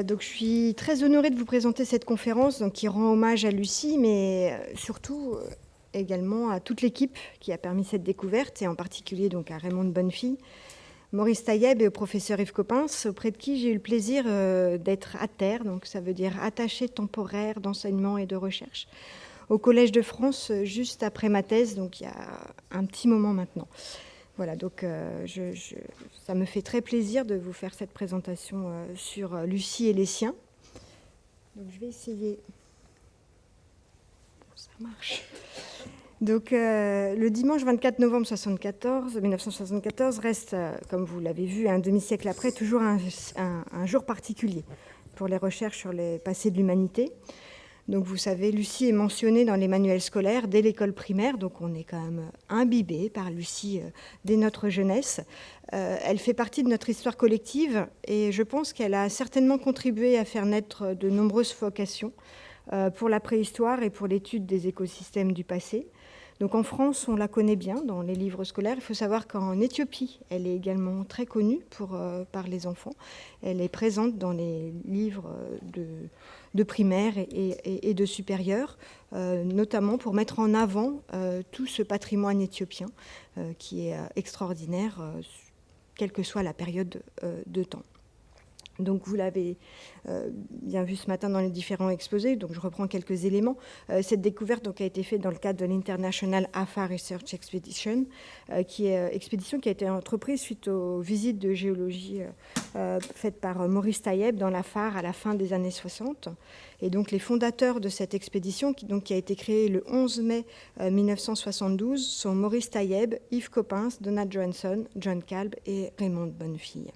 Donc, je suis très honorée de vous présenter cette conférence donc, qui rend hommage à Lucie, mais surtout également à toute l'équipe qui a permis cette découverte, et en particulier donc, à Raymond Bonnefille, Maurice Taïeb et au professeur Yves Coppens, auprès de qui j'ai eu le plaisir d'être à terre, donc ça veut dire attaché temporaire d'enseignement et de recherche, au Collège de France, juste après ma thèse, donc il y a un petit moment maintenant. Voilà, donc ça me fait très plaisir de vous faire cette présentation sur Lucie et les siens. Donc je vais essayer. Ça marche. Donc le dimanche 24 novembre 1974 reste, comme vous l'avez vu, un demi-siècle après, toujours un jour particulier pour les recherches sur les passés de l'humanité. Donc vous savez, Lucie est mentionnée dans les manuels scolaires dès l'école primaire, donc on est quand même imbibé par Lucie dès notre jeunesse. Elle fait partie de notre histoire collective et je pense qu'elle a certainement contribué à faire naître de nombreuses vocations pour la préhistoire et pour l'étude des écosystèmes du passé. Donc en France, on la connaît bien dans les livres scolaires. Il faut savoir qu'en Éthiopie, elle est également très connue par les enfants. Elle est présente dans les livres de primaire et de supérieur, notamment pour mettre en avant tout ce patrimoine éthiopien qui est extraordinaire, quelle que soit la période de temps. Donc vous l'avez bien vu ce matin dans les différents exposés, donc je reprends quelques éléments. Cette découverte donc, a été faite dans le cadre de l'International AFA Research Expedition, expédition qui a été entreprise suite aux visites de géologie faites par Maurice Taïeb dans l'AFAR à la fin des années 60. Et donc les fondateurs de cette expédition, qui a été créée le 11 mai 1972, sont Maurice Taïeb, Yves Coppens, Donald Johansson, John Kalb et Raymond Bonnefille,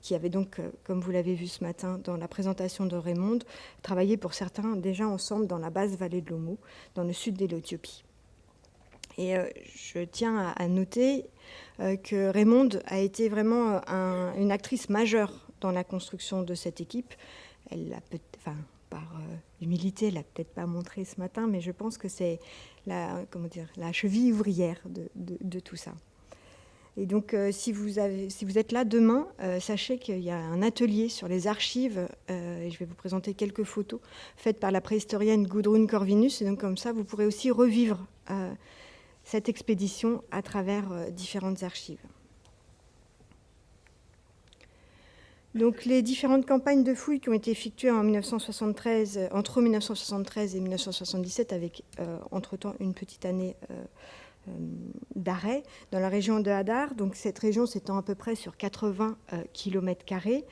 qui avaient donc, comme vous l'avez vu ce matin dans la présentation de Raymond, travaillé pour certains déjà ensemble dans la basse vallée de l'Omo, dans le sud de l'Éthiopie. Et je tiens à noter que Raymond a été vraiment une actrice majeure dans la construction de cette équipe. Elle l'a par humilité, elle l'a peut-être pas montré ce matin, mais je pense que c'est la cheville ouvrière de tout ça. Et donc, si vous êtes là demain, sachez qu'il y a un atelier sur les archives, et je vais vous présenter quelques photos faites par la préhistorienne Gudrun Corvinus. Et donc, comme ça, vous pourrez aussi revivre cette expédition à travers différentes archives. Donc, les différentes campagnes de fouilles qui ont été effectuées entre 1973 et 1977, avec entre-temps une petite année d'arrêt dans la région de Hadar. Donc cette région s'étend à peu près sur 80 km².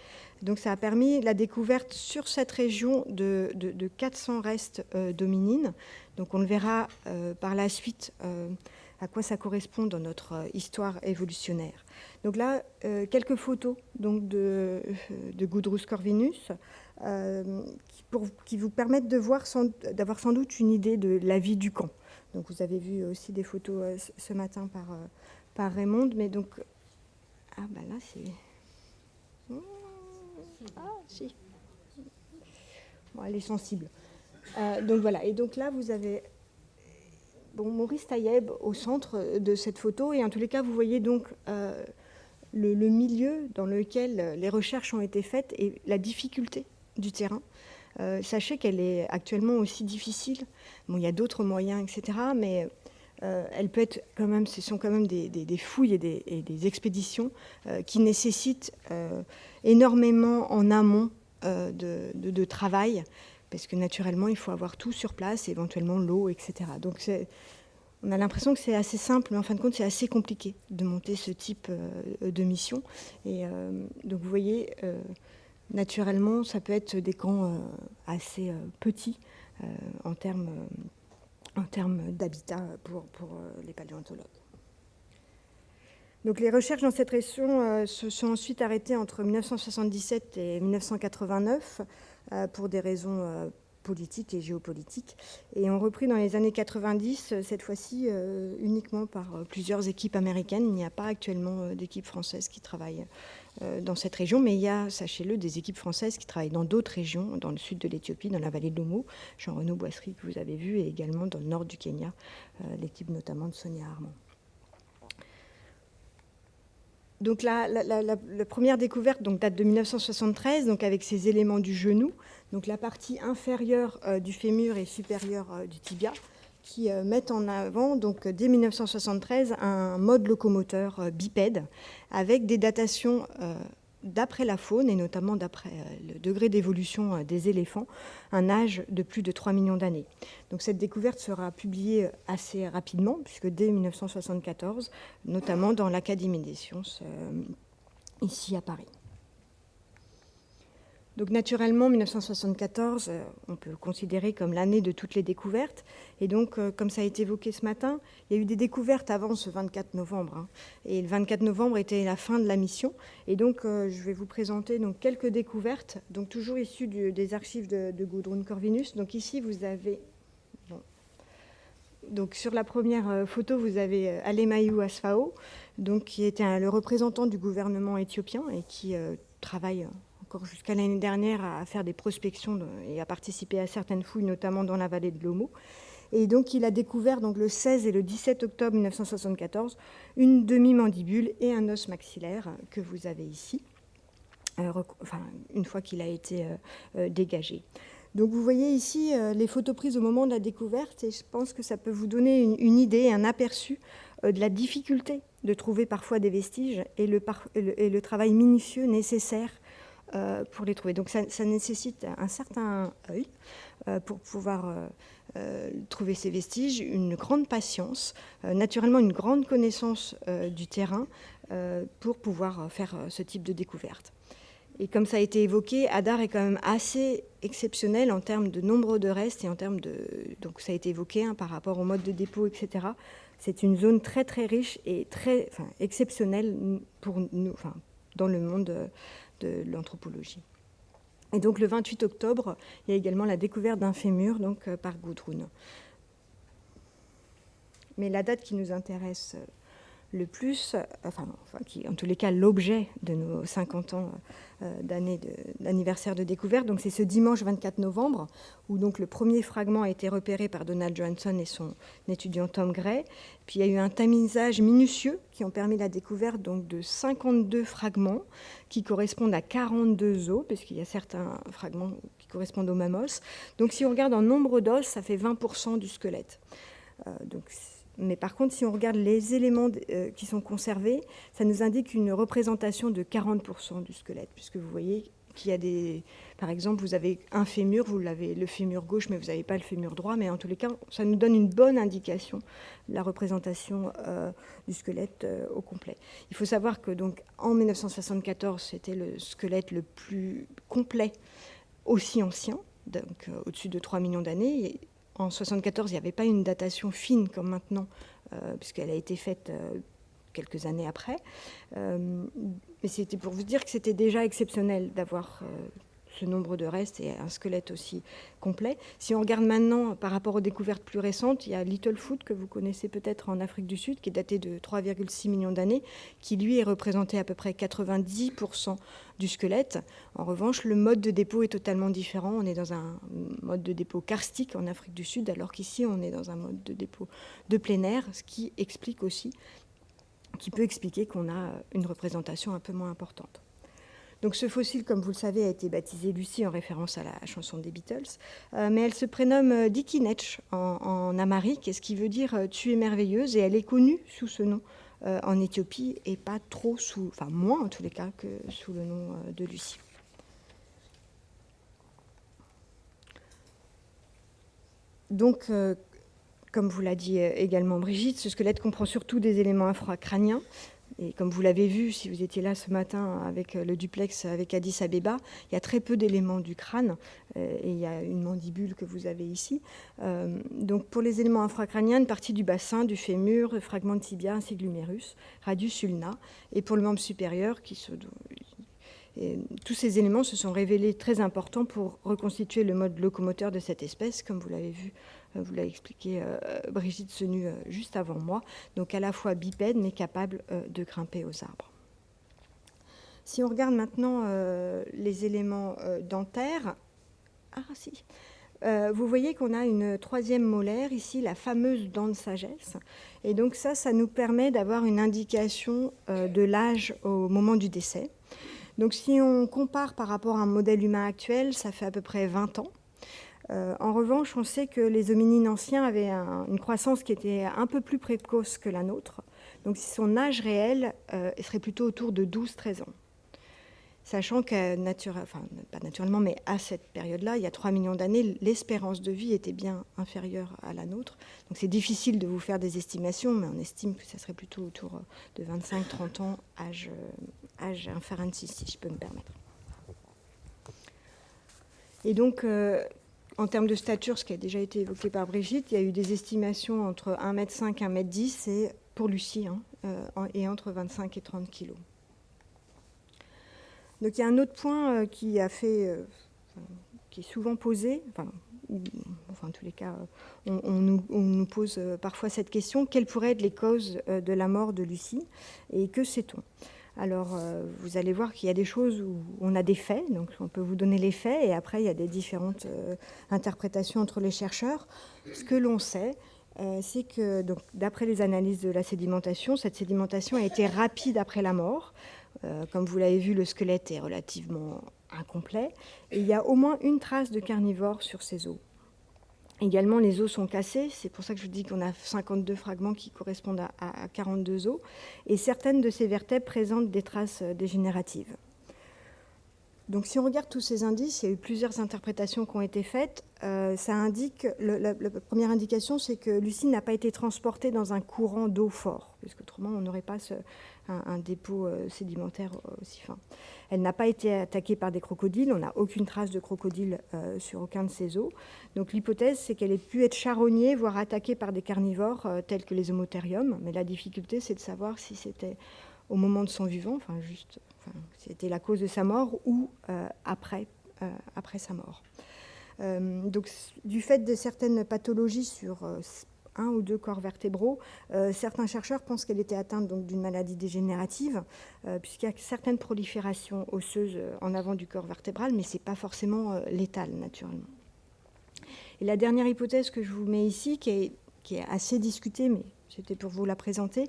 Donc ça a permis la découverte sur cette région de 400 restes d'hominines. Donc on le verra par la suite à quoi ça correspond dans notre histoire évolutionnaire. Donc là, quelques photos donc, de Gudrun Corvinus qui vous permettent d'avoir sans doute une idée de la vie du camp. Donc vous avez vu aussi des photos ce matin par Raymond, mais donc là c'est si bon, elle est sensible. Donc voilà, et donc là vous avez Maurice Taïeb au centre de cette photo, et en tous les cas vous voyez donc le milieu dans lequel les recherches ont été faites et la difficulté du terrain. Sachez qu'elle est actuellement aussi difficile. Bon, il y a d'autres moyens, etc., mais elle peut être quand même, ce sont quand même des fouilles et des expéditions qui nécessitent énormément en amont de travail, parce que naturellement, il faut avoir tout sur place, éventuellement l'eau, etc. Donc on a l'impression que c'est assez simple, mais en fin de compte, c'est assez compliqué de monter ce type de mission. Et donc vous voyez, naturellement, ça peut être des camps assez petits en termes d'habitat pour les paléontologues. Donc les recherches dans cette région se sont ensuite arrêtées entre 1977 et 1989 pour des raisons politiques et géopolitiques, et ont repris dans les années 90, cette fois-ci uniquement par plusieurs équipes américaines. Il n'y a pas actuellement d'équipe française qui travaille dans cette région, mais il y a, sachez-le, des équipes françaises qui travaillent dans d'autres régions, dans le sud de l'Éthiopie, dans la vallée de l'Omo, Jean-Renaud Boisserie que vous avez vu, et également dans le nord du Kenya, l'équipe notamment de Sonia Armand. Donc la première découverte donc, date de 1973, donc avec ces éléments du genou, donc la partie inférieure du fémur et supérieure du tibia, qui mettent en avant, donc, dès 1973, un mode locomoteur bipède, avec des datations d'après la faune, et notamment d'après le degré d'évolution des éléphants, un âge de plus de 3 millions d'années. Donc cette découverte sera publiée assez rapidement, puisque dès 1974, notamment dans l'Académie des sciences, ici à Paris. Donc naturellement, 1974, on peut le considérer comme l'année de toutes les découvertes. Et donc, comme ça a été évoqué ce matin, il y a eu des découvertes avant ce 24 novembre. Hein. Et le 24 novembre était la fin de la mission. Et donc, je vais vous présenter donc, quelques découvertes, donc toujours issues des archives de Gudrun Corvinus. Donc ici, vous avez... Bon. Donc sur la première photo, vous avez Alemayehu Asfaw, donc, qui était le représentant du gouvernement éthiopien et qui travaille... encore jusqu'à l'année dernière, à faire des prospections et à participer à certaines fouilles, notamment dans la vallée de l'Omo. Et donc, il a découvert donc, le 16 et le 17 octobre 1974 une demi-mandibule et un os maxillaire que vous avez ici, une fois qu'il a été dégagé. Donc, vous voyez ici les photos prises au moment de la découverte, et je pense que ça peut vous donner une idée, un aperçu de la difficulté de trouver parfois des vestiges et le travail minutieux nécessaire pour les trouver. Donc ça nécessite un certain œil pour pouvoir trouver ces vestiges, une grande patience, naturellement une grande connaissance du terrain pour pouvoir faire ce type de découverte. Et comme ça a été évoqué, Hadar est quand même assez exceptionnel en termes de nombre de restes et en termes de... Donc ça a été évoqué par rapport au mode de dépôt, etc. C'est une zone très très riche et très exceptionnelle pour nous, dans le monde de l'anthropologie. Et donc le 28 octobre, il y a également la découverte d'un fémur donc, par Gudrun. Mais la date qui nous intéresse le plus, qui en tous les cas l'objet de nos 50 ans d'anniversaire de découverte, donc c'est ce dimanche 24 novembre, où donc le premier fragment a été repéré par Donald Johansson et son étudiant Tom Gray. Puis il y a eu un tamisage minutieux qui ont permis la découverte donc, de 52 fragments qui correspondent à 42 os, parce qu'il y a certains fragments qui correspondent au même os. Donc si on regarde en nombre d'os, ça fait 20% du squelette. Mais par contre, si on regarde les éléments qui sont conservés, ça nous indique une représentation de 40% du squelette, puisque vous voyez qu'il y a des... Par exemple, vous avez un fémur, vous l'avez le fémur gauche, mais vous n'avez pas le fémur droit. Mais en tous les cas, ça nous donne une bonne indication de la représentation du squelette au complet. Il faut savoir que donc, en 1974, c'était le squelette le plus complet, aussi ancien, donc au-dessus de 3 millions d'années. En 1974, il n'y avait pas une datation fine comme maintenant, puisqu'elle a été faite quelques années après. Mais c'était pour vous dire que c'était déjà exceptionnel d'avoir ce nombre de restes et un squelette aussi complet. Si on regarde maintenant par rapport aux découvertes plus récentes, il y a Littlefoot, que vous connaissez peut-être en Afrique du Sud, qui est daté de 3,6 millions d'années, qui lui est représenté à peu près 90% du squelette. En revanche, le mode de dépôt est totalement différent. On est dans un mode de dépôt karstique en Afrique du Sud, alors qu'ici, on est dans un mode de dépôt de plein air, ce qui explique aussi, qui peut expliquer qu'on a une représentation un peu moins importante. Donc ce fossile, comme vous le savez, a été baptisé Lucy en référence à la chanson des Beatles, mais elle se prénomme Dikinech en amharique, ce qui veut dire « tu es merveilleuse », et elle est connue sous ce nom en Éthiopie, et pas trop moins en tous les cas que sous le nom de Lucy. Donc, comme vous l'a dit également Brigitte, ce squelette comprend surtout des éléments infracrâniens. Et comme vous l'avez vu, si vous étiez là ce matin avec le duplex avec Addis Abeba, il y a très peu d'éléments du crâne et il y a une mandibule que vous avez ici. Donc pour les éléments infracrâniens, une partie du bassin, du fémur, fragments de tibia ainsi que l'humérus, radius ulna. Et pour le membre supérieur, tous ces éléments se sont révélés très importants pour reconstituer le mode locomoteur de cette espèce, comme vous l'avez vu. Vous l'avez expliqué Brigitte Senu juste avant moi, donc à la fois bipède mais capable de grimper aux arbres. Si on regarde maintenant les éléments dentaires, vous voyez qu'on a une troisième molaire, ici, la fameuse dent de sagesse. Et donc ça nous permet d'avoir une indication de l'âge au moment du décès. Donc si on compare par rapport à un modèle humain actuel, ça fait à peu près 20 ans. En revanche, on sait que les hominines anciens avaient une croissance qui était un peu plus précoce que la nôtre. Donc son âge réel serait plutôt autour de 12-13 ans. Sachant que, pas naturellement, mais à cette période-là, il y a 3 millions d'années, l'espérance de vie était bien inférieure à la nôtre. Donc c'est difficile de vous faire des estimations, mais on estime que ça serait plutôt autour de 25-30 ans, âge inferentis, si je peux me permettre. Et donc, en termes de stature, ce qui a déjà été évoqué par Brigitte, il y a eu des estimations entre 1,5 m, 1,10 m, et pour Lucie, et entre 25 et 30 kg. Donc il y a un autre point qui est souvent posé, en tous les cas, on nous pose parfois cette question, quelles pourraient être les causes de la mort de Lucie et que sait-on? Alors vous allez voir qu'il y a des choses où on a des faits, donc on peut vous donner les faits, et après il y a des différentes interprétations entre les chercheurs. Ce que l'on sait, c'est que d'après les analyses de la sédimentation, cette sédimentation a été rapide après la mort. Comme vous l'avez vu, le squelette est relativement incomplet. Et il y a au moins une trace de carnivore sur ces os. Également, les os sont cassés. C'est pour ça que je vous dis qu'on a 52 fragments qui correspondent à 42 os. Et certaines de ces vertèbres présentent des traces dégénératives. Donc si on regarde tous ces indices, il y a eu plusieurs interprétations qui ont été faites. Ça indique, la première indication, c'est que Lucie n'a pas été transportée dans un courant d'eau fort, puisque autrement on n'aurait pas un dépôt sédimentaire aussi fin. Elle n'a pas été attaquée par des crocodiles, on n'a aucune trace de crocodile sur aucun de ses os. Donc l'hypothèse, c'est qu'elle ait pu être charognée, voire attaquée par des carnivores tels que les homotherium. Mais la difficulté, c'est de savoir si c'était au moment de son vivant, c'était la cause de sa mort ou après sa mort. Donc, du fait de certaines pathologies sur un ou deux corps vertébraux, certains chercheurs pensent qu'elle était atteinte d'une maladie dégénérative, puisqu'il y a certaines proliférations osseuses en avant du corps vertébral, mais ce n'est pas forcément létal, naturellement. Et la dernière hypothèse que je vous mets ici, qui est assez discutée, mais c'était pour vous la présenter,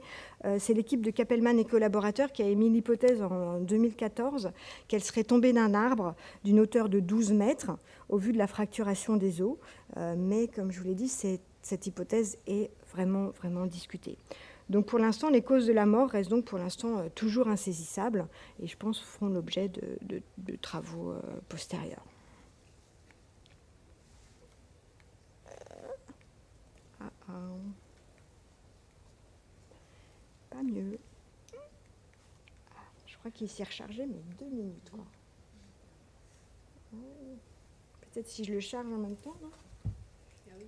c'est l'équipe de Kappelman et collaborateurs qui a émis l'hypothèse en 2014 qu'elle serait tombée d'un arbre d'une hauteur de 12 mètres au vu de la fracturation des os. Mais comme je vous l'ai dit, cette hypothèse est vraiment, vraiment discutée. Donc pour l'instant, les causes de la mort restent donc pour l'instant toujours insaisissables et je pense feront l'objet de travaux postérieurs. Pas mieux. Je crois qu'il s'est rechargé, mais 2 minutes. Peut-être si je le charge en même temps, non ? Ah oui.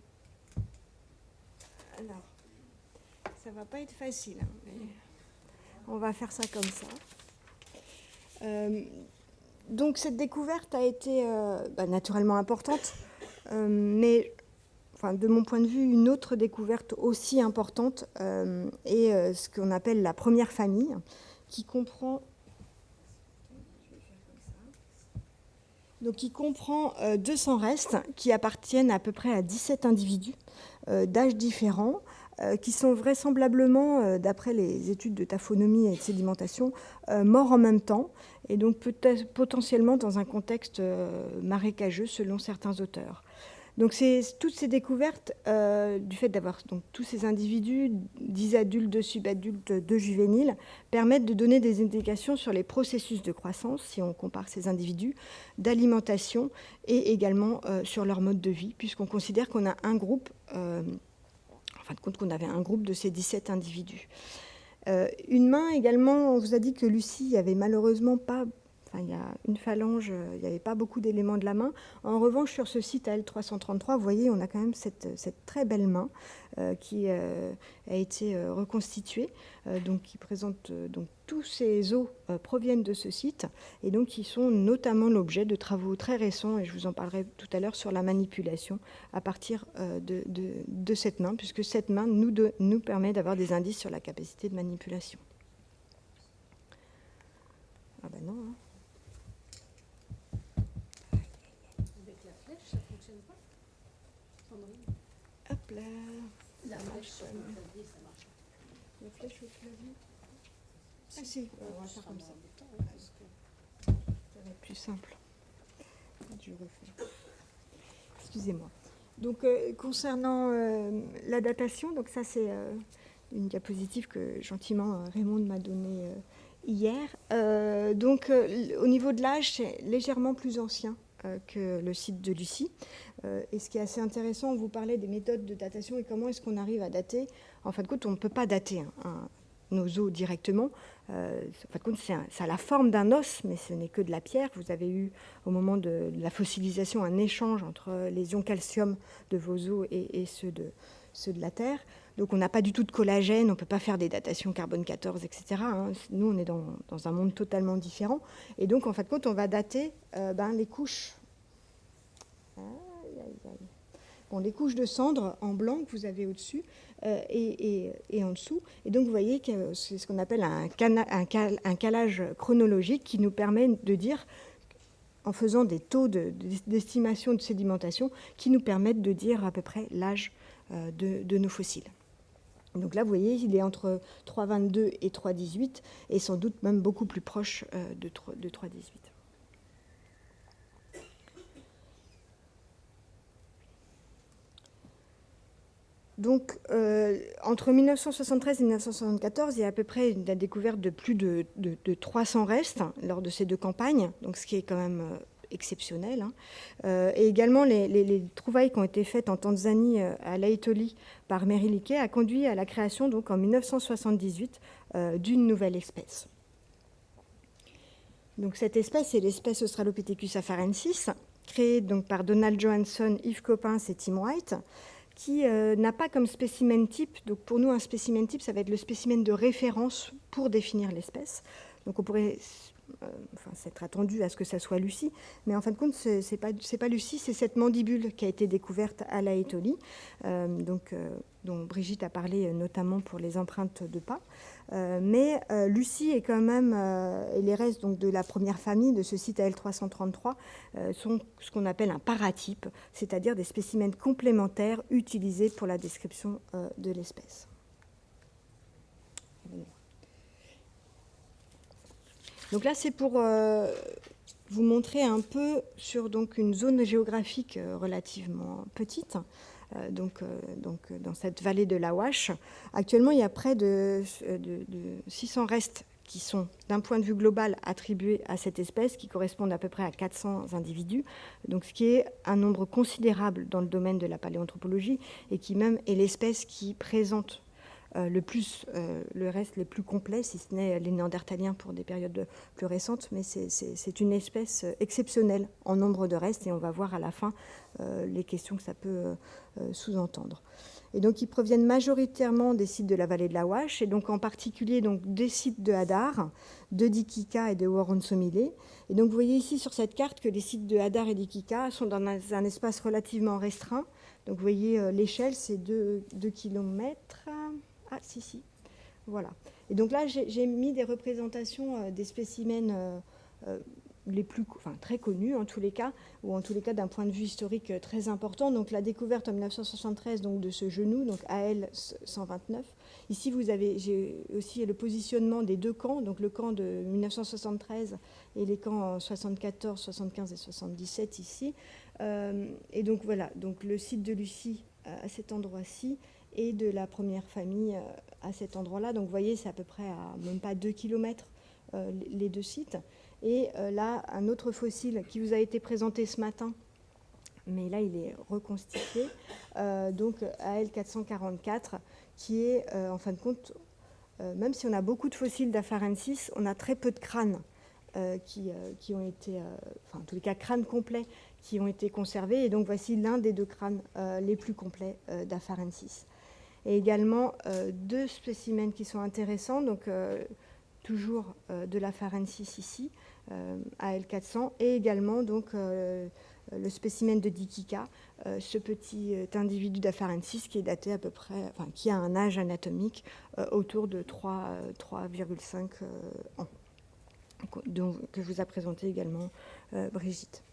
Alors, ça va pas être facile, mais on va faire ça comme ça. Donc cette découverte a été naturellement importante, mais de mon point de vue, une autre découverte aussi importante est ce qu'on appelle la première famille, qui comprend 200 restes qui appartiennent à peu près à 17 individus d'âges différents, qui sont vraisemblablement, d'après les études de taphonomie et de sédimentation, morts en même temps, et donc peut-être potentiellement dans un contexte marécageux selon certains auteurs. Donc toutes ces découvertes, du fait d'avoir tous ces individus, 10 adultes, 2 subadultes, 2 juvéniles, permettent de donner des indications sur les processus de croissance, si on compare ces individus, d'alimentation et également sur leur mode de vie, puisqu'on considère qu'on a un groupe, qu'on avait un groupe de ces 17 individus. Une main également, on vous a dit que Lucie avait malheureusement pas... il y a une phalange, il n'y avait pas beaucoup d'éléments de la main. En revanche, sur ce site à L333, vous voyez, on a quand même cette très belle main qui a été reconstituée, qui présente tous ces os proviennent de ce site et donc qui sont notamment l'objet de travaux très récents, et je vous en parlerai tout à l'heure, sur la manipulation à partir de cette main, puisque cette main nous permet d'avoir des indices sur la capacité de manipulation. Ah ben non, hein. Hop là. La flèche au clavier, ça marche. La flèche au clavier. Ah si, on va faire comme ça. Ça va être plus simple. Je refais. Excusez-moi. Donc, concernant la datation, donc ça c'est une diapositive que gentiment Raymond m'a donnée hier. Au niveau de l'âge, c'est légèrement plus ancien que le site de Lucie. Et ce qui est assez intéressant, on vous parlait des méthodes de datation et comment est-ce qu'on arrive à dater. En fin de compte, on ne peut pas dater nos os directement. En fin de compte, ça a la forme d'un os, mais ce n'est que de la pierre. Vous avez eu, au moment de la fossilisation, un échange entre les ions calcium de vos os et ceux de la Terre. Donc on n'a pas du tout de collagène, on ne peut pas faire des datations carbone 14, etc. Nous, on est dans un monde totalement différent. Et donc, en fin de compte, on va dater les couches. Bon, les couches de cendres en blanc que vous avez au-dessus et en dessous. Et donc, vous voyez que c'est ce qu'on appelle un calage chronologique qui nous permet de dire, en faisant des taux d'estimation de sédimentation, qui nous permettent de dire à peu près l'âge de nos fossiles. Donc là, vous voyez, il est entre 3,22 et 3,18 et sans doute même beaucoup plus proche de 3,18. Donc, entre 1973 et 1974, il y a à peu près la découverte de plus de 300 restes lors de ces deux campagnes, donc ce qui est quand même exceptionnel. Et également, les trouvailles qui ont été faites en Tanzanie à Laetoli par Mary Leakey a conduit à la création, donc en 1978, d'une nouvelle espèce. Donc, cette espèce est l'espèce Australopithecus afarensis, créée donc par Donald Johansson, Yves Coppens et Tim White, qui n'a pas comme spécimen type, donc pour nous un spécimen type, ça va être le spécimen de référence pour définir l'espèce. Donc on pourrait s'être attendu à ce que ça soit Lucie, mais en fin de compte, c'est pas Lucie, c'est cette mandibule qui a été découverte à Laetoli, dont Brigitte a parlé notamment pour les empreintes de pas. Mais Lucie est quand même, et les restes donc, de la première famille de ce site AL333 sont ce qu'on appelle un paratype, c'est-à-dire des spécimens complémentaires utilisés pour la description de l'espèce. Donc là, c'est pour vous montrer un peu sur donc, une zone géographique relativement petite, dans cette vallée de la Wash. Actuellement, il y a près de 600 restes qui sont, d'un point de vue global, attribués à cette espèce, qui correspondent à peu près à 400 individus, donc ce qui est un nombre considérable dans le domaine de la paléanthropologie, et qui même est l'espèce qui présente le reste les plus complets, si ce n'est les néandertaliens pour des périodes plus récentes, mais c'est une espèce exceptionnelle en nombre de restes, et on va voir à la fin les questions que ça peut sous-entendre. Et donc, ils proviennent majoritairement des sites de la vallée de la Wash, et donc en particulier donc, des sites de Hadar, de Dikika et de Wurrundsomilé. Et donc, vous voyez ici sur cette carte que les sites de Hadar et Dikika sont dans un espace relativement restreint. Donc, vous voyez, l'échelle, c'est 2 kilomètres. Ah, si, voilà. Et donc là, j'ai mis des représentations des spécimens les plus, très connus en tous les cas, ou en tous les cas d'un point de vue historique très important. Donc la découverte en 1973 donc, de ce genou, donc AL 129. Ici, j'ai aussi le positionnement des deux camps, donc le camp de 1973 et les camps en 74, 75 et 77 ici. Et donc voilà, donc le site de Lucie à cet endroit-ci, et de la première famille à cet endroit-là. Donc vous voyez, c'est à peu près à même pas 2 kilomètres les deux sites. Et là, un autre fossile qui vous a été présenté ce matin, mais là, il est reconstitué, donc AL444, qui est, en fin de compte, même si on a beaucoup de fossiles d'Afarensis, on a très peu de crânes qui ont été, en tous les cas, crânes complets qui ont été conservés. Et donc, voici l'un des deux crânes les plus complets d'Afarensis. Et également 2 spécimens qui sont intéressants, donc toujours de l'Afarensis ici, AL400, et également donc, le spécimen de Dikika, ce petit individu d'Afarensis qui est daté à peu près, qui a un âge anatomique autour de 3,5 ans, que vous a présenté également Brigitte.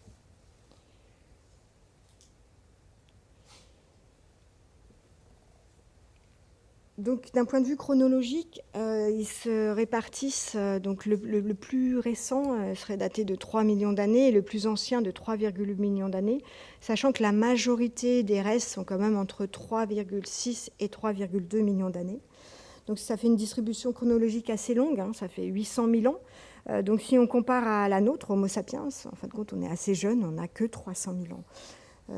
Donc, d'un point de vue chronologique, ils se répartissent. Donc, le plus récent serait daté de 3 millions d'années et le plus ancien de 3,8 millions d'années, sachant que la majorité des restes sont quand même entre 3,6 et 3,2 millions d'années. Donc, ça fait une distribution chronologique assez longue, hein, ça fait 800 000 ans. Donc, si on compare à la nôtre, Homo sapiens, en fin de compte, on est assez jeune, on n'a que 300 000 ans.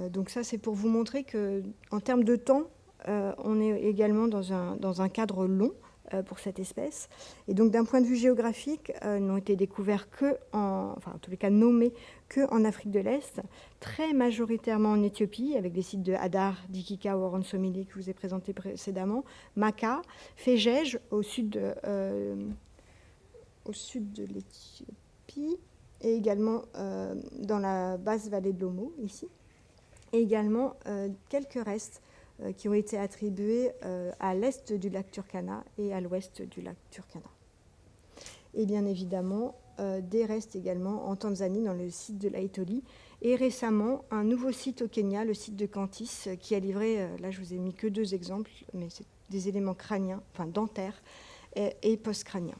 Donc, ça, c'est pour vous montrer qu'en termes de temps, on est également dans un cadre long pour cette espèce. Et donc, d'un point de vue géographique, n'ont été découverts en tous les cas nommés qu'en Afrique de l'Est, très majoritairement en Éthiopie, avec des sites de Hadar, Dikika ou Oronsomili que je vous ai présentés précédemment, Maka, Fejej au sud de l'Éthiopie, et également dans la basse vallée de l'Omo, ici, et également quelques restes qui ont été attribués à l'est du lac Turkana et à l'ouest du lac Turkana. Et bien évidemment, des restes également en Tanzanie, dans le site de l'Aitoli, et récemment, un nouveau site au Kenya, le site de Kantis, qui a livré, là je vous ai mis que 2 exemples, mais c'est des éléments crâniens, enfin dentaires et post-crâniens.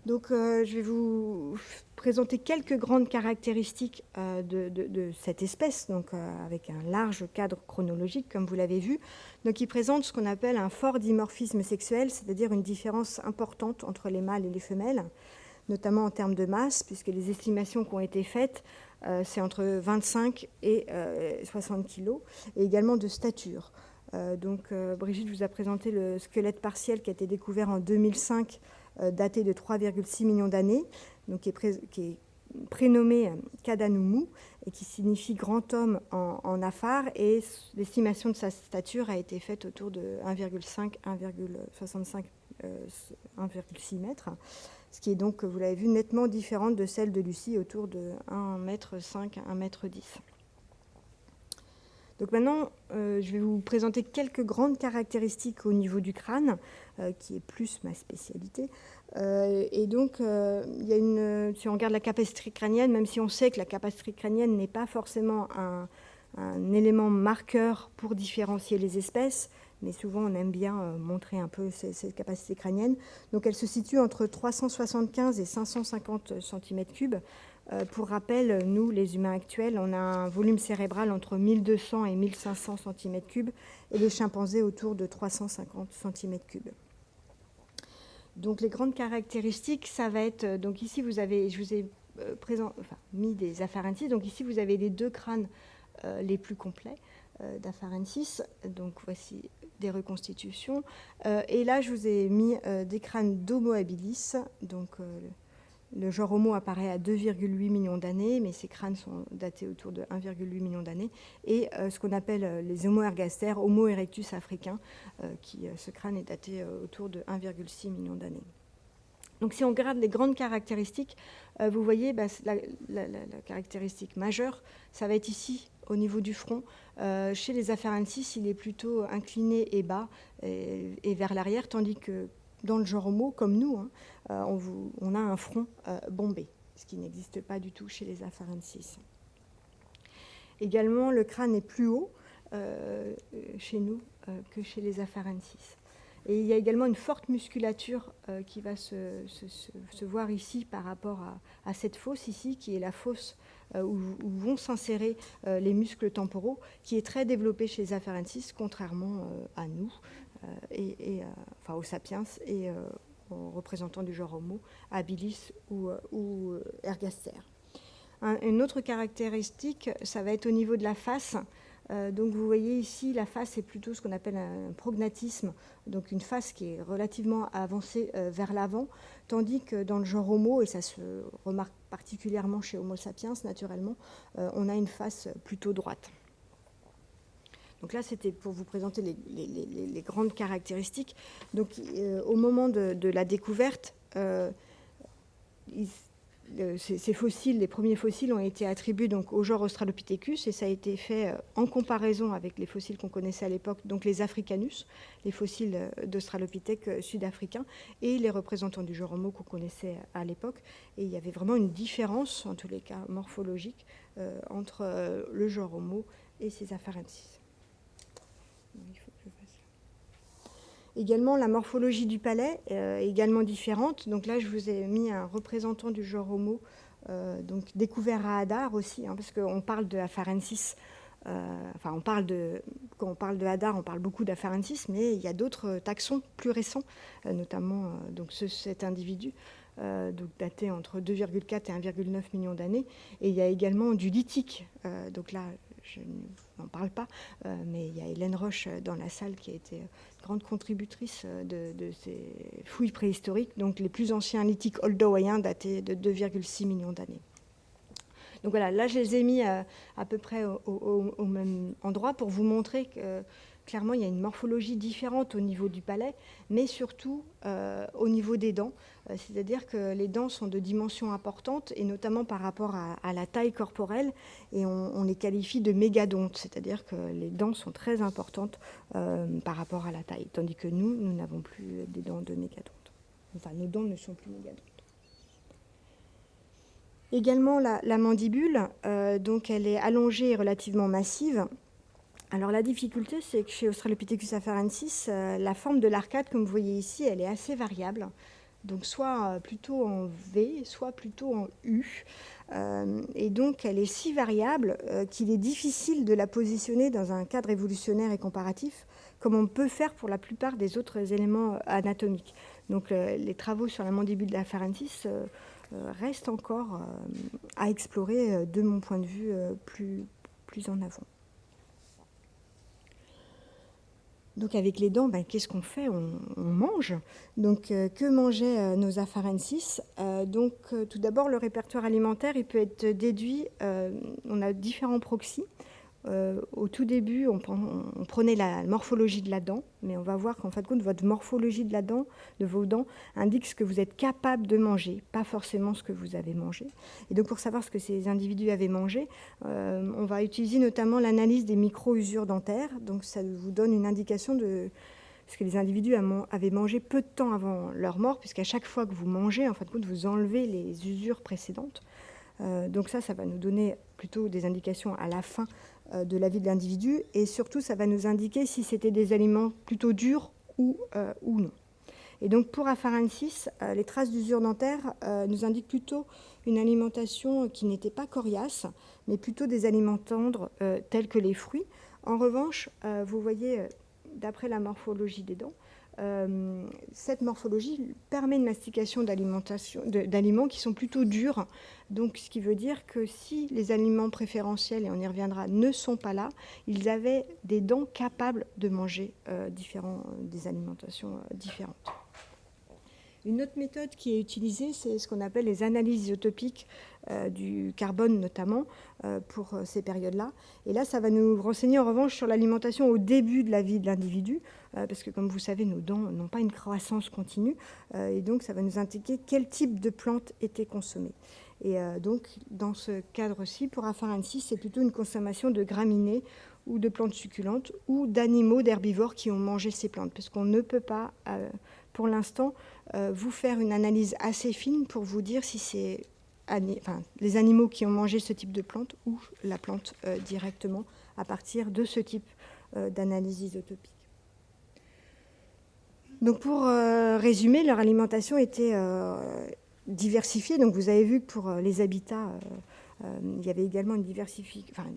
Donc, je vais vous présenter quelques grandes caractéristiques de cette espèce, donc, avec un large cadre chronologique, comme vous l'avez vu. Donc, il présente ce qu'on appelle un fort dimorphisme sexuel, c'est-à-dire une différence importante entre les mâles et les femelles, notamment en termes de masse, puisque les estimations qui ont été faites, c'est entre 25 et 60 kilos, et également de stature. Donc, Brigitte vous a présenté le squelette partiel qui a été découvert en 2005, daté de 3,6 millions d'années, donc qui est prénommé Kadanumu et qui signifie grand homme en afar, et l'estimation de sa stature a été faite autour de 1,5, 1,65, 1,6 mètres, ce qui est donc, vous l'avez vu, nettement différente de celle de Lucie, autour de 1,5 m, 1,10 m. Donc maintenant, je vais vous présenter quelques grandes caractéristiques au niveau du crâne, qui est plus ma spécialité. Et donc, si on regarde la capacité crânienne, même si on sait que la capacité crânienne n'est pas forcément un élément marqueur pour différencier les espèces, mais souvent on aime bien montrer un peu ces capacités crâniennes. Donc elle se situe entre 375 et 550 cm3. Pour rappel, nous, les humains actuels, on a un volume cérébral entre 1200 et 1500 cm3 et les chimpanzés autour de 350 cm3. Donc les grandes caractéristiques, ça va être, donc ici vous avez, je vous ai mis des Afarensis, donc ici vous avez les 2 crânes les plus complets d'Afarensis, donc voici des reconstitutions, et là je vous ai mis des crânes d'Homo habilis, donc le genre Homo apparaît à 2,8 millions d'années, mais ces crânes sont datés autour de 1,8 million d'années. Et ce qu'on appelle les Homo ergaster, Homo erectus africain, ce crâne est daté autour de 1,6 million d'années. Donc si on regarde les grandes caractéristiques, vous voyez la caractéristique majeure, ça va être ici, au niveau du front. Chez les Afarensis, il est plutôt incliné et bas et vers l'arrière, tandis que dans le genre Homo, comme nous, hein, on a un front bombé, ce qui n'existe pas du tout chez les Afarensis. Également, le crâne est plus haut chez nous que chez les Afarensis. Et il y a également une forte musculature qui va se voir ici par rapport à cette fosse ici, qui est la fosse où vont s'insérer les muscles temporaux, qui est très développée chez les Afarensis, contrairement à nous, enfin aux sapiens et aux représentants du genre Homo, habilis ou ergaster. Une autre caractéristique, ça va être au niveau de la face. Donc vous voyez ici, la face est plutôt ce qu'on appelle un prognatisme, donc une face qui est relativement avancée vers l'avant, tandis que dans le genre Homo, et ça se remarque particulièrement chez Homo sapiens naturellement, on a une face plutôt droite. Donc là, c'était pour vous présenter les grandes caractéristiques. Donc au moment de la découverte, ces fossiles, les premiers fossiles ont été attribués donc au genre Australopithecus, et ça a été fait en comparaison avec les fossiles qu'on connaissait à l'époque, donc les Africanus, les fossiles d'Australopithèques sud-africains, et les représentants du genre Homo qu'on connaissait à l'époque. Et il y avait vraiment une différence, en tous les cas morphologique, entre le genre Homo et ses afarensis. Il faut que je fasse ça. Également, la morphologie du palais est également différente. Donc là, je vous ai mis un représentant du genre Homo, donc découvert à Hadar aussi, hein, parce qu'on parle de afarensis. Quand on parle de Hadar, on parle beaucoup d'afarensis, mais il y a d'autres taxons plus récents, notamment donc cet individu, donc daté entre 2,4 et 1,9 millions d'années. Et il y a également du lithique. Donc là, je n'en parle pas, mais il y a Hélène Roche dans la salle qui a été grande contributrice de ces fouilles préhistoriques, donc les plus anciens lithiques oldoïens datés de 2,6 millions d'années. Donc voilà, là je les ai mis à peu près au même endroit pour vous montrer que clairement il y a une morphologie différente au niveau du palais, mais surtout au niveau des dents. C'est-à-dire que les dents sont de dimensions importantes, et notamment par rapport à la taille corporelle, et on les qualifie de mégadontes, c'est-à-dire que les dents sont très importantes par rapport à la taille, tandis que nous n'avons plus des dents de mégadontes. Enfin, nos dents ne sont plus mégadontes. Également la mandibule, donc elle est allongée et relativement massive. Alors la difficulté, c'est que chez Australopithecus afarensis, la forme de l'arcade, comme vous voyez ici, elle est assez variable. Donc soit plutôt en V, soit plutôt en U. Et donc elle est si variable qu'il est difficile de la positionner dans un cadre évolutionnaire et comparatif, comme on peut faire pour la plupart des autres éléments anatomiques. Donc les travaux sur la mandibule d'afarensis reste encore à explorer de mon point de vue plus en avant. Donc avec les dents, qu'est-ce qu'on fait ? On mange. Donc que mangeaient nos afarensis ? Donc tout d'abord, le répertoire alimentaire, il peut être déduit, on a différents proxys. Au tout début, on prenait la morphologie de la dent, mais on va voir qu'en fin de compte, votre morphologie de vos dents, indique ce que vous êtes capable de manger, pas forcément ce que vous avez mangé. Et donc, pour savoir ce que ces individus avaient mangé, on va utiliser notamment l'analyse des micro-usures dentaires. Donc, ça vous donne une indication de ce que les individus avaient mangé peu de temps avant leur mort, puisqu'à chaque fois que vous mangez, en fin de compte, vous enlevez les usures précédentes. Donc ça va nous donner plutôt des indications à la fin de la vie de l'individu, et surtout ça va nous indiquer si c'était des aliments plutôt durs ou non. Et donc pour afarensis, les traces d'usure dentaire nous indiquent plutôt une alimentation qui n'était pas coriace, mais plutôt des aliments tendres tels que les fruits. En revanche, vous voyez, d'après la morphologie des dents, cette morphologie permet une mastication d'aliments qui sont plutôt durs. Donc, ce qui veut dire que si les aliments préférentiels, et on y reviendra, ne sont pas là, ils avaient des dents capables de manger des alimentations différentes. Une autre méthode qui est utilisée, c'est ce qu'on appelle les analyses isotopiques du carbone notamment pour ces périodes-là. Et là, ça va nous renseigner en revanche sur l'alimentation au début de la vie de l'individu, parce que comme vous savez, nos dents n'ont pas une croissance continue, et donc ça va nous indiquer quel type de plantes étaient consommées. Et donc, dans ce cadre-ci, pour afarensis, c'est plutôt une consommation de graminées ou de plantes succulentes ou d'animaux, d'herbivores qui ont mangé ces plantes, parce qu'on ne peut pas, pour l'instant, vous faire une analyse assez fine pour vous dire si c'est les animaux qui ont mangé ce type de plante ou la plante directement à partir de ce type d'analyse isotopique. Donc pour résumer, leur alimentation était diversifiée. Donc vous avez vu que pour les habitats, il y avait également une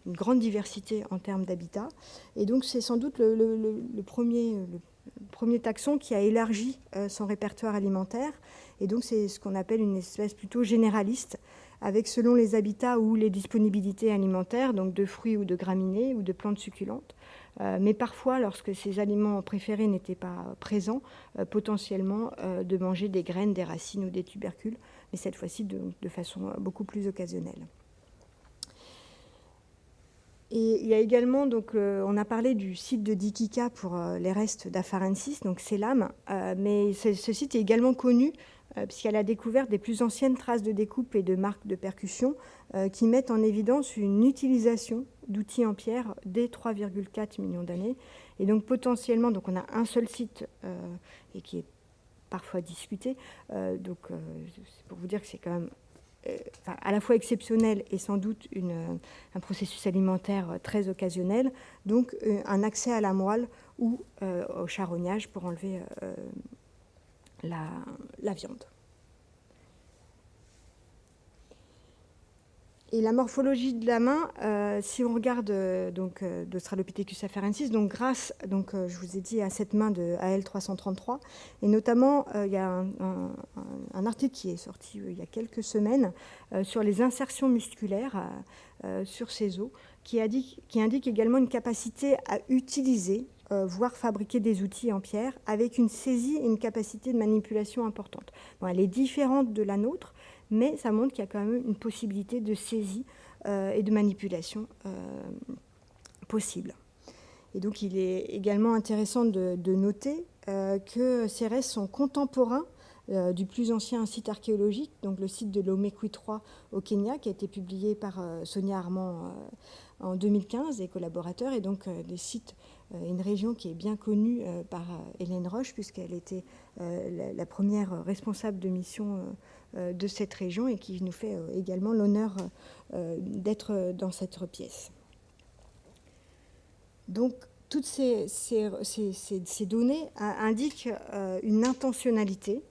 grande diversité en termes d'habitat. Et donc c'est sans doute le premier taxon qui a élargi son répertoire alimentaire. Et donc c'est ce qu'on appelle une espèce plutôt généraliste, avec selon les habitats ou les disponibilités alimentaires, donc de fruits ou de graminées ou de plantes succulentes. Mais parfois, lorsque ces aliments préférés n'étaient pas présents, potentiellement de manger des graines, des racines ou des tubercules, mais cette fois-ci de façon beaucoup plus occasionnelle. Et il y a également, donc, on a parlé du site de Dikika pour les restes d'afarensis, donc Selam, mais ce site est également connu puisqu'elle a découvert des plus anciennes traces de découpe et de marques de percussion qui mettent en évidence une utilisation d'outils en pierre dès 3,4 millions d'années. Et donc potentiellement, donc on a un seul site et qui est parfois discuté, donc c'est pour vous dire que c'est quand même à la fois exceptionnel et sans doute un processus alimentaire très occasionnel, donc un accès à la moelle ou au charognage pour enlever la viande. Et la morphologie de la main, si on regarde d'Australopithecus afarensis, donc grâce, je vous ai dit, à cette main de AL333, et notamment, il y a un article qui est sorti il y a quelques semaines sur les insertions musculaires sur ces os, qui indique également une capacité à utiliser, voire fabriquer des outils en pierre, avec une saisie et une capacité de manipulation importante. Bon, elle est différente de la nôtre, mais ça montre qu'il y a quand même une possibilité de saisie et de manipulation possible. Et donc il est également intéressant de noter que ces restes sont contemporains du plus ancien site archéologique, donc le site de Lomekwi 3 au Kenya, qui a été publié par Sonia Armand en 2015 et collaborateurs, et donc des sites, une région qui est bien connue par Hélène Roche, puisqu'elle était la première responsable de mission de cette région et qui nous fait également l'honneur d'être dans cette pièce. Donc, toutes ces données indiquent une intentionnalité,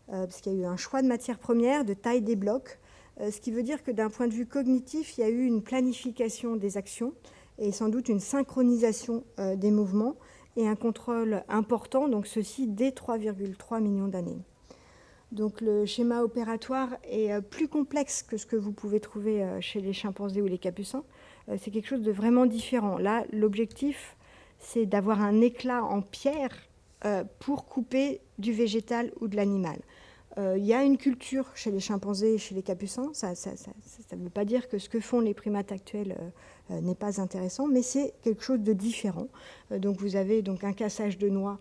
parce qu'il y a eu un choix de matières premières, de taille des blocs, ce qui veut dire que d'un point de vue cognitif, il y a eu une planification des actions et sans doute une synchronisation des mouvements et un contrôle important, donc ceci dès 3,3 millions d'années. Donc le schéma opératoire est plus complexe que ce que vous pouvez trouver chez les chimpanzés ou les capucins. C'est quelque chose de vraiment différent. Là, l'objectif, c'est d'avoir un éclat en pierre pour couper du végétal ou de l'animal. Il y a une culture chez les chimpanzés et chez les capucins. Ça ne veut pas dire que ce que font les primates actuels n'est pas intéressant, mais c'est quelque chose de différent. Donc vous avez donc un cassage de noix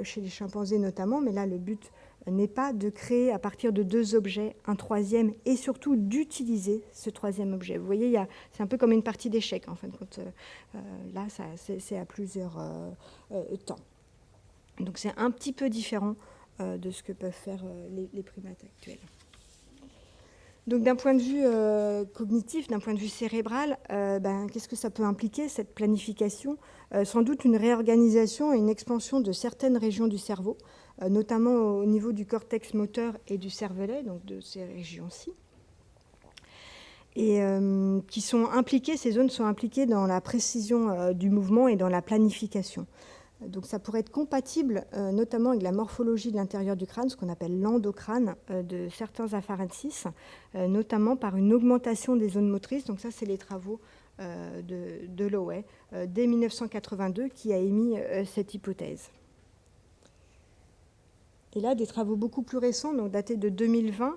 chez les chimpanzés notamment, mais là le but n'est pas de créer à partir de deux objets un troisième et surtout d'utiliser ce troisième objet. Vous voyez, c'est un peu comme une partie d'échecs en fin de compte. Là, c'est à plusieurs temps. Donc c'est un petit peu différent de ce que peuvent faire les primates actuels. Donc d'un point de vue cognitif, d'un point de vue cérébral, qu'est-ce que ça peut impliquer, cette planification ? Sans doute une réorganisation et une expansion de certaines régions du cerveau, notamment au niveau du cortex moteur et du cervelet, donc de ces régions-ci, et qui sont impliquées, ces zones sont impliquées dans la précision du mouvement et dans la planification. Donc ça pourrait être compatible notamment avec la morphologie de l'intérieur du crâne, ce qu'on appelle l'endocrâne de certains afarensis, notamment par une augmentation des zones motrices. Donc ça, c'est les travaux de Lowe dès 1982 qui a émis cette hypothèse. Et là, des travaux beaucoup plus récents, donc datés de 2020,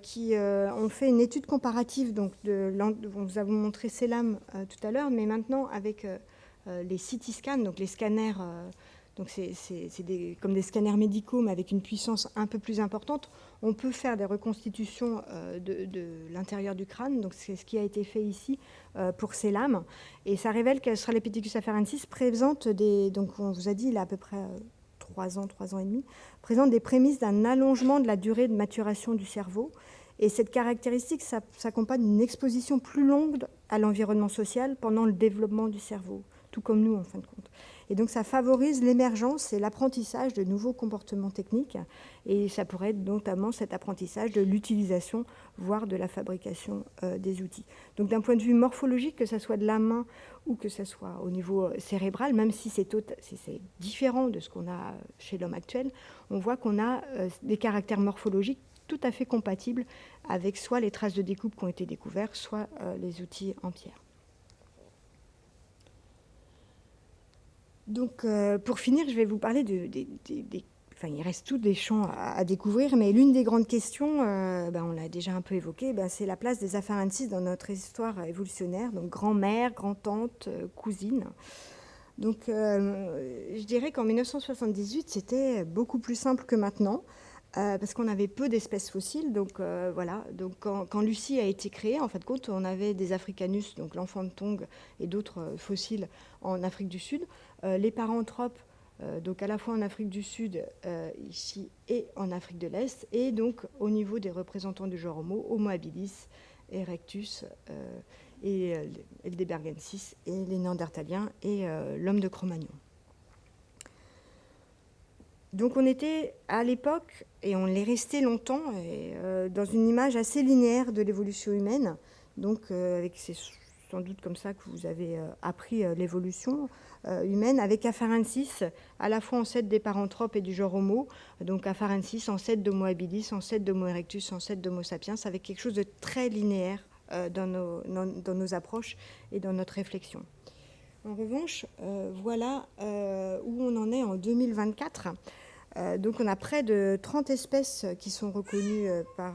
qui ont fait une étude comparative. Donc vous avez montré ces lames tout à l'heure, mais maintenant avec les CT scans, donc les scanners, donc c'est comme des scanners médicaux, mais avec une puissance un peu plus importante. On peut faire des reconstitutions de l'intérieur du crâne, donc c'est ce qui a été fait ici pour ces lames. Et ça révèle qu'Australopithecus afarensis présente donc on vous a dit, il a à peu près 3 ans et demi, présente des prémices d'un allongement de la durée de maturation du cerveau. Et cette caractéristique s'accompagne d'une exposition plus longue à l'environnement social pendant le développement du cerveau, tout comme nous en fin de compte. Et donc ça favorise l'émergence et l'apprentissage de nouveaux comportements techniques, et ça pourrait être notamment cet apprentissage de l'utilisation, voire de la fabrication des outils. Donc d'un point de vue morphologique, que ce soit de la main ou que ce soit au niveau cérébral, même si c'est différent de ce qu'on a chez l'homme actuel, on voit qu'on a des caractères morphologiques tout à fait compatibles avec soit les traces de découpe qui ont été découvertes, soit les outils en pierre. Donc, pour finir, je vais vous parler enfin, il reste tous des champs à découvrir, mais l'une des grandes questions, on l'a déjà un peu évoqué, c'est la place des afarensis dans notre histoire évolutionnaire, donc grand-mère, grand-tante, cousine. Donc, je dirais qu'en 1978, c'était beaucoup plus simple que maintenant, parce qu'on avait peu d'espèces fossiles. Donc, voilà. Donc, quand Lucie a été créée, en fin de compte, on avait des Africanus, donc l'enfant de Tongue, et d'autres fossiles en Afrique du Sud. Les paranthropes donc à la fois en Afrique du Sud, ici, et en Afrique de l'Est, et donc au niveau des représentants du genre Homo habilis, Erectus, et Heidelbergensis, et les Néandertaliens, et l'homme de Cro-Magnon. Donc on était à l'époque, et on l'est resté longtemps, dans une image assez linéaire de l'évolution humaine, donc c'est sans doute comme ça que vous avez appris l'évolution humaine, avec Afarensis, à la fois ancêtre des paranthropes et du genre Homo, donc Afarensis, ancêtre d'Homo habilis, ancêtre d'Homo erectus, ancêtre d'Homo sapiens, avec quelque chose de très linéaire dans nos approches et dans notre réflexion. En revanche, voilà où on en est en 2024. Donc on a près de 30 espèces qui sont reconnues par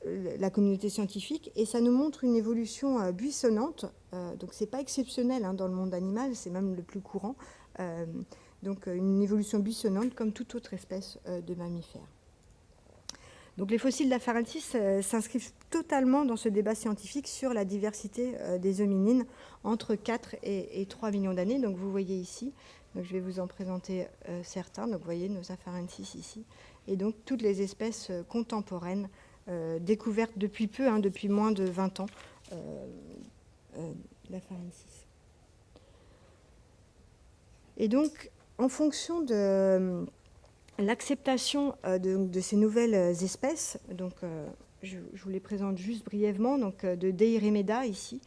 la communauté scientifique, et ça nous montre une évolution buissonnante. Donc c'est pas exceptionnel dans le monde animal, c'est même le plus courant. Donc une évolution buissonnante comme toute autre espèce de mammifère. Donc les fossiles d'Afarensis s'inscrivent totalement dans ce débat scientifique sur la diversité des hominines entre 4 et 3 millions d'années. Donc vous voyez ici, donc je vais vous en présenter certains. Donc vous voyez nos Afarensis ici, et donc toutes les espèces contemporaines découvertes depuis peu, depuis moins de 20 ans, d'Afarensis. Et donc en fonction de l'acceptation de ces nouvelles espèces, donc je vous les présente juste brièvement, donc de Deiremeda ici,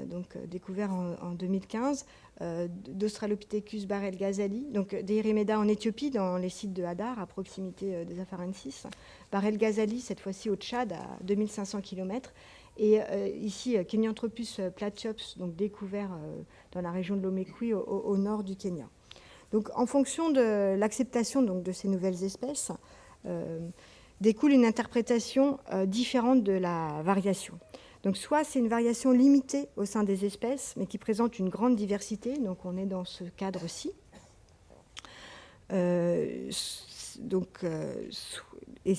donc découvert en 2015, d'Australopithecus Barel-Ghazali, donc Deiremeda en Éthiopie, dans les sites de Hadar, à proximité des Afarensis, Barel-Ghazali cette fois-ci au Tchad, à 2500 km, et ici Kenyanthropus platyops, donc découvert dans la région de l'Omekwi, au nord du Kenya. Donc, en fonction de l'acceptation de ces nouvelles espèces, découle une interprétation différente de la variation. Donc, soit c'est une variation limitée au sein des espèces, mais qui présente une grande diversité, donc on est dans ce cadre-ci. Et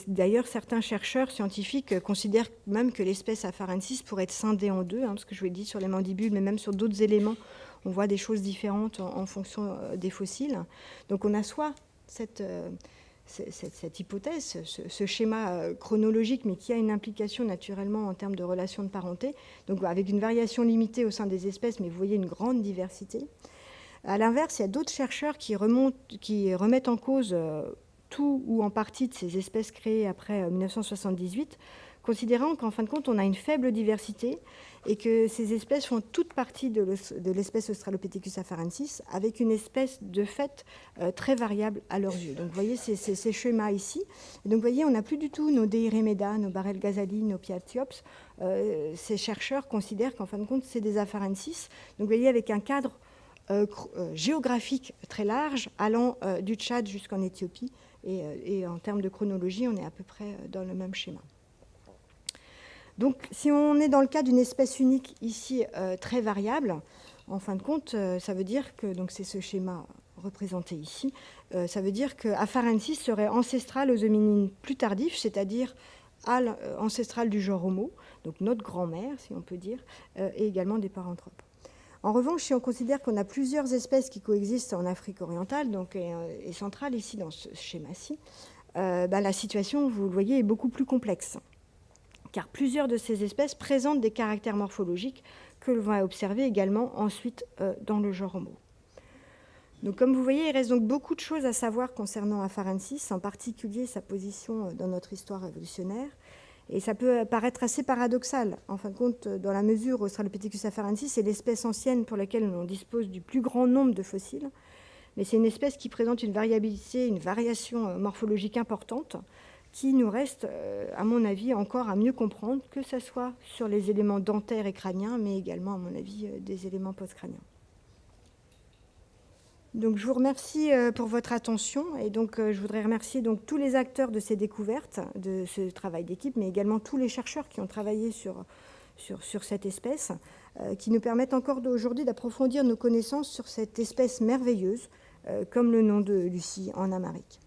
d'ailleurs, certains chercheurs scientifiques considèrent même que l'espèce Afarensis pourrait être scindée en deux, parce que je vous l'ai dit sur les mandibules, mais même sur d'autres éléments, on voit des choses différentes en fonction des fossiles. Donc on a soit cette hypothèse, ce schéma chronologique, mais qui a une implication naturellement en termes de relations de parenté, donc avec une variation limitée au sein des espèces, mais vous voyez une grande diversité. À l'inverse, il y a d'autres chercheurs qui remettent en cause tout ou en partie de ces espèces créées après 1978, considérant qu'en fin de compte, on a une faible diversité et que ces espèces font toute partie de l'espèce Australopithecus afarensis, avec une espèce de fait très variable à leurs yeux. Donc vous voyez ces schémas ici. Et donc vous voyez, on n'a plus du tout nos Deiremeda, nos Barel-Ghazali, nos Platyops. Ces chercheurs considèrent qu'en fin de compte, c'est des afarensis. Donc vous voyez, avec un cadre géographique très large, allant du Tchad jusqu'en Éthiopie. Et en termes de chronologie, on est à peu près dans le même schéma. Donc, si on est dans le cas d'une espèce unique ici très variable, en fin de compte, ça veut dire que, donc c'est ce schéma représenté ici, ça veut dire que Afarensis serait ancestral aux hominines plus tardifs, c'est-à-dire ancestral du genre Homo, donc notre grand-mère, si on peut dire, et également des paranthropes. En revanche, si on considère qu'on a plusieurs espèces qui coexistent en Afrique orientale donc, et centrale, ici dans ce schéma-ci, la situation, vous le voyez, est beaucoup plus complexe. Car plusieurs de ces espèces présentent des caractères morphologiques que l'on va observer également ensuite dans le genre Homo. Donc, comme vous voyez, il reste donc beaucoup de choses à savoir concernant Afarensis, en particulier sa position dans notre histoire évolutionnaire. Et ça peut paraître assez paradoxal, en fin de compte, dans la mesure où Australopithecus afarensis est l'espèce ancienne pour laquelle on dispose du plus grand nombre de fossiles. Mais c'est une espèce qui présente une variabilité, une variation morphologique importante, qui nous reste, à mon avis, encore à mieux comprendre, que ce soit sur les éléments dentaires et crâniens, mais également, à mon avis, des éléments post-crâniens. Donc, je vous remercie pour votre attention, et donc je voudrais remercier donc tous les acteurs de ces découvertes, de ce travail d'équipe, mais également tous les chercheurs qui ont travaillé sur cette espèce, qui nous permettent encore aujourd'hui d'approfondir nos connaissances sur cette espèce merveilleuse, comme le nom de Lucie en Amérique.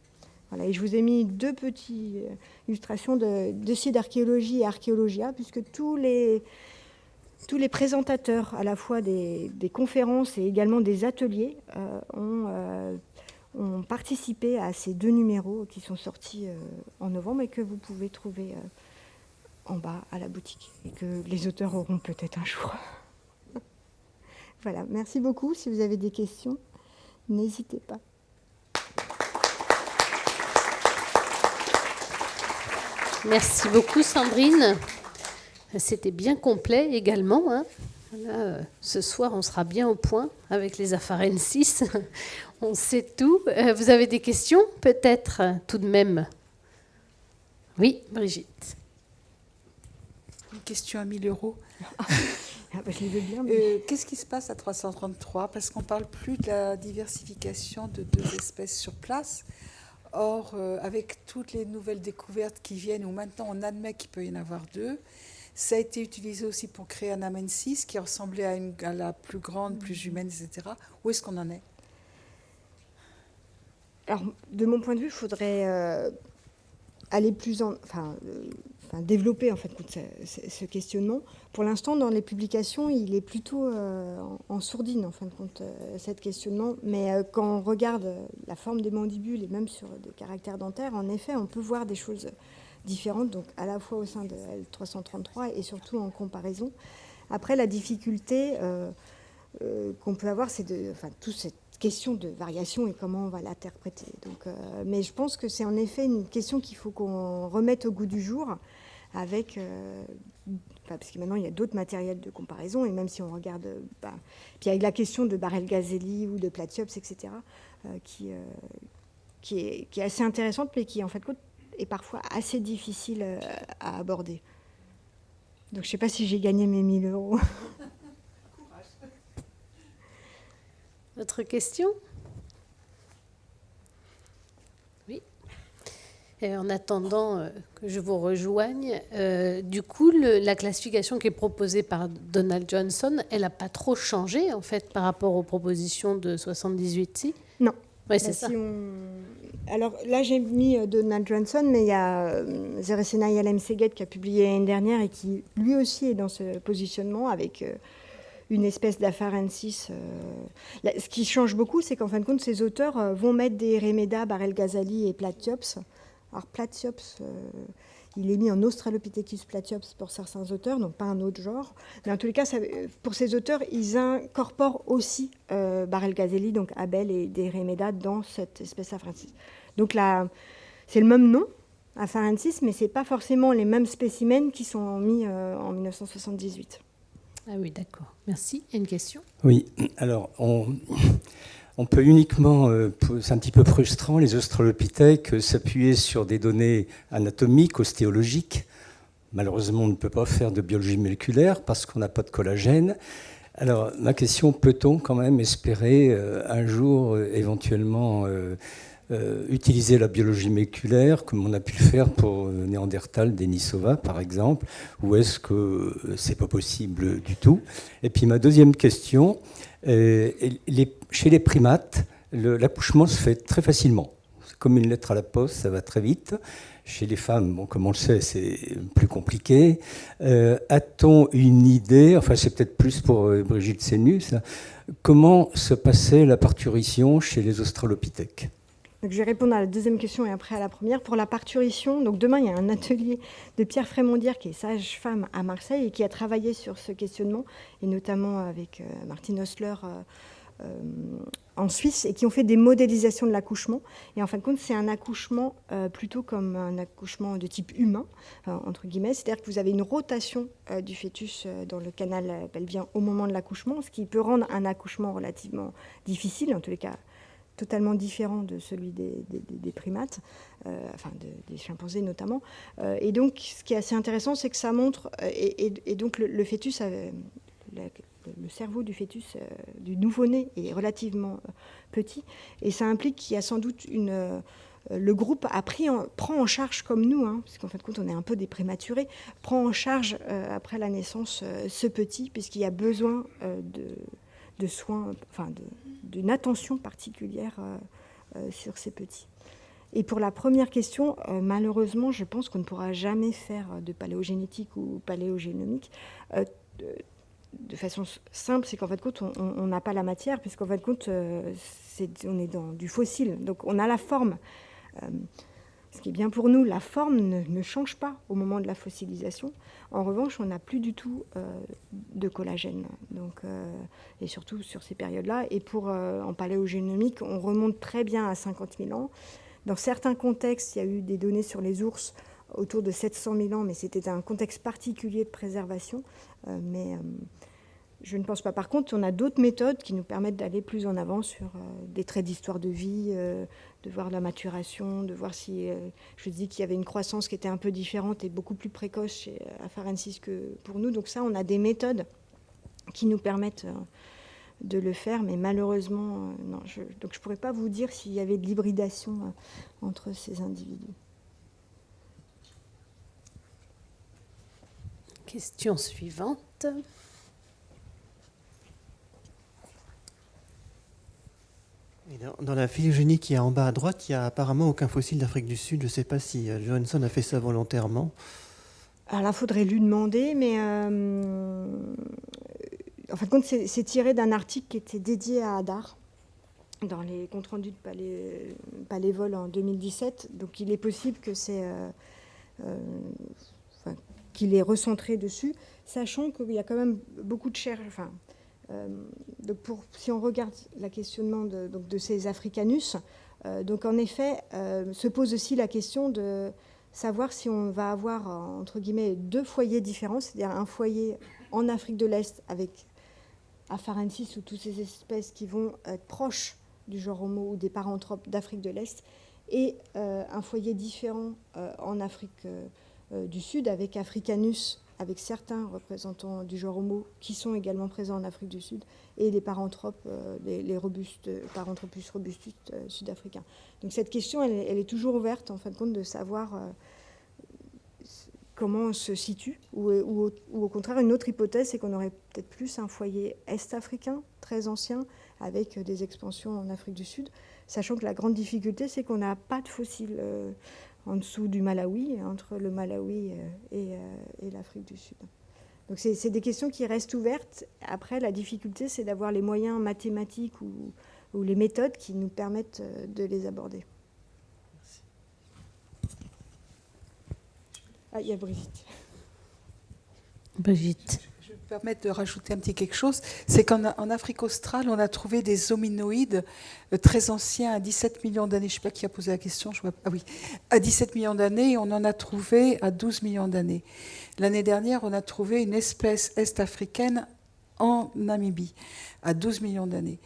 Voilà, et je vous ai mis deux petites illustrations de sites d'archéologie et Archéologia, puisque tous les tous les présentateurs, à la fois des conférences et également des ateliers, ont participé à ces 2 numéros qui sont sortis en novembre et que vous pouvez trouver en bas à la boutique et que les auteurs auront peut-être un jour. Voilà, merci beaucoup. Si vous avez des questions, n'hésitez pas. Merci beaucoup, Sandrine. C'était bien complet également. Hein. Là, ce soir, on sera bien au point avec les Afarensis. On sait tout. Vous avez des questions, peut-être, tout de même? Oui, Brigitte. Une question à 1 000 €. Ah bah, je les veux bien. Mais... Qu'est-ce qui se passe à 333? Parce qu'on ne parle plus de la diversification de 2 espèces sur place. Or, avec toutes les nouvelles découvertes qui viennent, où maintenant on admet qu'il peut y en avoir 2, ça a été utilisé aussi pour créer un amensis qui ressemblait à la plus grande, plus humaine, etc. Où est-ce qu'on en est? Alors, de mon point de vue, il faudrait aller plus développer en fait ce questionnement. Pour l'instant, dans les publications, il est plutôt en sourdine en fin de compte cet questionnement. Mais quand on regarde la forme des mandibules et même sur des caractères dentaires, en effet, on peut voir des choses différentes, donc à la fois au sein de L333 et surtout en comparaison. Après, la difficulté qu'on peut avoir, c'est toute cette question de variation et comment on va l'interpréter. Donc, mais je pense que c'est en effet une question qu'il faut qu'on remette au goût du jour avec, parce que maintenant il y a d'autres matériels de comparaison, et même si on regarde, puis avec la question de Barel-Ghazelli ou de Platyops, etc., qui est assez intéressante, mais qui en fait est parfois assez difficile à aborder. Donc je ne sais pas si j'ai gagné mes 1 000 €. Autre question? Oui. Et en attendant que je vous rejoigne, du coup, la classification qui est proposée par Donald Johnson, elle n'a pas trop changé, en fait, par rapport aux propositions de 78, si? Non. Oui, c'est ça. Alors là, j'ai mis Donald Johnson, mais il y a Zeresena Yalem-Seget qui a publié l'année dernière et qui, lui aussi, est dans ce positionnement avec... une espèce d'Afarensis. Ce qui change beaucoup, c'est qu'en fin de compte, ces auteurs vont mettre des Remeda, Barel-Ghazali et Platyops. Alors Platyops, il est mis en Australopithecus platyops pour certains auteurs, donc pas un autre genre. Mais en tous les cas, pour ces auteurs, ils incorporent aussi Barel-Ghazali, donc Abel et des Remeda dans cette espèce d'Afarensis. Donc là, c'est le même nom, Afarensis, mais ce n'est pas forcément les mêmes spécimens qui sont mis en 1978. Ah oui, d'accord. Merci. Il y a une question? Oui, alors on peut uniquement, c'est un petit peu frustrant, les australopithèques, s'appuyer sur des données anatomiques, ostéologiques. Malheureusement, on ne peut pas faire de biologie moléculaire parce qu'on n'a pas de collagène. Alors, ma question, peut-on quand même espérer un jour éventuellement utiliser la biologie moléculaire comme on a pu le faire pour Néandertal, Denisova par exemple, ou est-ce que c'est pas possible du tout? Et puis ma deuxième question, chez les primates, l'accouchement se fait très facilement. C'est comme une lettre à la poste, ça va très vite. Chez les femmes, bon, comme on le sait, c'est plus compliqué. A-t-on une idée, enfin c'est peut-être plus pour Brigitte Sénus, comment se passait la parturition chez les australopithèques? Donc, je vais répondre à la deuxième question et après à la première. Pour la parturition, donc demain, il y a un atelier de Pierre Frémondière, qui est sage-femme à Marseille et qui a travaillé sur ce questionnement, et notamment avec Martine Osler en Suisse, et qui ont fait des modélisations de l'accouchement. Et en fin de compte, c'est un accouchement plutôt comme un accouchement de type humain, entre guillemets. C'est-à-dire que vous avez une rotation du fœtus dans le canal pelvien au moment de l'accouchement, ce qui peut rendre un accouchement relativement difficile, en tous les cas totalement différent de celui des primates, des chimpanzés notamment. Et donc, ce qui est assez intéressant, c'est que ça montre, et donc le fœtus, le cerveau du fœtus, du nouveau-né, est relativement petit, et ça implique qu'il y a sans doute le groupe prend en charge comme nous, parce qu'en fin de compte, on est un peu des prématurés, prend en charge après la naissance ce petit, puisqu'il y a besoin de soins, d'une attention particulière sur ces petits. Et pour la première question, malheureusement, je pense qu'on ne pourra jamais faire de paléogénétique ou paléogénomique. de façon simple, c'est qu'en fait, compte, on n'a pas la matière, puisqu'en fait, compte, on est dans du fossile. Donc, on a la forme. Ce qui est bien pour nous, la forme ne change pas au moment de la fossilisation. En revanche, on n'a plus du tout de collagène. Donc, et surtout sur ces périodes-là. Et en paléogénomique, on remonte très bien à 50 000 ans. Dans certains contextes, il y a eu des données sur les ours autour de 700 000 ans, mais c'était un contexte particulier de préservation. Je ne pense pas. Par contre, on a d'autres méthodes qui nous permettent d'aller plus en avant sur des traits d'histoire de vie, de voir la maturation, de voir si, je dis qu'il y avait une croissance qui était un peu différente et beaucoup plus précoce chez Afarensis que pour nous. Donc ça, on a des méthodes qui nous permettent de le faire, mais malheureusement, non. Donc je ne pourrais pas vous dire s'il y avait de l'hybridation entre ces individus. Question suivante. Dans la phylogénie qui est en bas à droite, il n'y a apparemment aucun fossile d'Afrique du Sud. Je ne sais pas si Johansson a fait ça volontairement. Alors là, il faudrait lui demander, mais en fin de compte, c'est tiré d'un article qui était dédié à Hadar dans les comptes rendus de Palévol en 2017. Donc il est possible que qu'il est recentré dessus, sachant qu'il y a quand même beaucoup de chair. Donc si on regarde le questionnement de ces Africanus, donc en effet, se pose aussi la question de savoir si on va avoir, entre guillemets, 2 foyers différents, c'est-à-dire un foyer en Afrique de l'Est avec Afarensis ou toutes ces espèces qui vont être proches du genre Homo ou des paranthropes d'Afrique de l'Est, et un foyer différent en Afrique du Sud avec Africanus, avec certains représentants du genre Homo qui sont également présents en Afrique du Sud, et les paranthropes, les robustes, Paranthropus robustus sud-africains. Donc cette question, elle est toujours ouverte, en fin de compte, de savoir comment on se situe, ou au contraire, une autre hypothèse, c'est qu'on aurait peut-être plus un foyer est-africain, très ancien, avec des expansions en Afrique du Sud, sachant que la grande difficulté, c'est qu'on n'a pas de fossiles en dessous du Malawi, entre le Malawi et l'Afrique du Sud. Donc c'est des questions qui restent ouvertes. Après, la difficulté, c'est d'avoir les moyens mathématiques ou les méthodes qui nous permettent de les aborder. Merci. Ah, il y a Brigitte. Brigitte. Je vais me permettre de rajouter un petit quelque chose. C'est qu'en Afrique australe, on a trouvé des hominoïdes très anciens, à 17 millions d'années. Je ne sais pas qui a posé la question. Ah oui, à 17 millions d'années, et on en a trouvé à 12 millions d'années. L'année dernière, on a trouvé une espèce est-africaine en Namibie, à 12 millions d'années.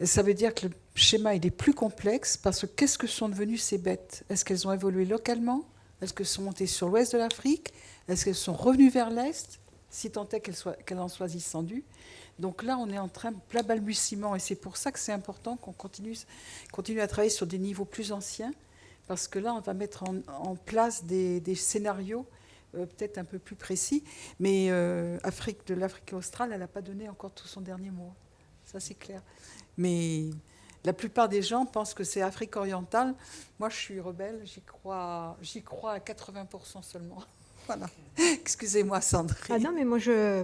Ça veut dire que le schéma il est plus complexe, parce que qu'est-ce que sont devenues ces bêtes? Est-ce qu'elles ont évolué localement? Est-ce qu'elles sont montées sur l'ouest de l'Afrique? Est-ce qu'elles sont revenues vers l'est, si tant est qu'elles en soient descendues? Donc là, on est en train de plein balbutiement, et c'est pour ça que c'est important qu'on continue à travailler sur des niveaux plus anciens, parce que là, on va mettre en place des scénarios peut-être un peu plus précis, mais l'Afrique australe, elle n'a pas donné encore tout son dernier mot. Ça, c'est clair. Mais la plupart des gens pensent que c'est Afrique orientale. Moi, je suis rebelle, j'y crois à 80% seulement. Voilà. Excusez-moi, Sandrine. Ah non, mais moi, je...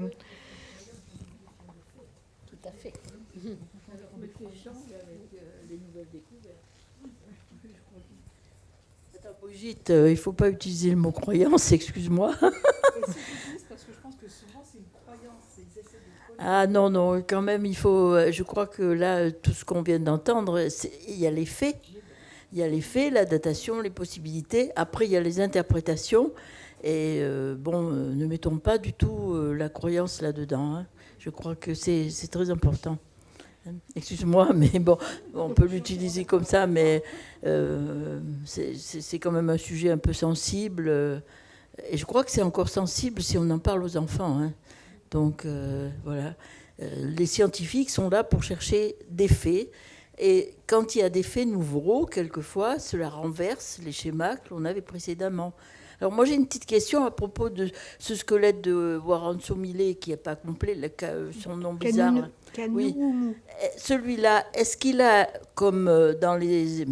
Tout à fait. Brigitte, il ne faut pas utiliser le mot croyance, excuse-moi. Ah non, quand même, il faut. Je crois que là, tout ce qu'on vient d'entendre, il y a les faits. Il y a les faits, la datation, les possibilités. Après, il y a les interprétations. Et ne mettons pas du tout la croyance là-dedans. Hein. Je crois que c'est très important. Excuse-moi, mais bon, on peut l'utiliser comme ça, mais c'est quand même un sujet un peu sensible. Et je crois que c'est encore sensible si on en parle aux enfants. Hein. Donc, voilà. Les scientifiques sont là pour chercher des faits. Et quand il y a des faits nouveaux, quelquefois, cela renverse les schémas que l'on avait précédemment. Alors moi j'ai une petite question à propos de ce squelette de Warren Millet qui n'est pas complet, son nom bizarre. Là. Oui. Celui-là, est-ce qu'il a, comme dans les,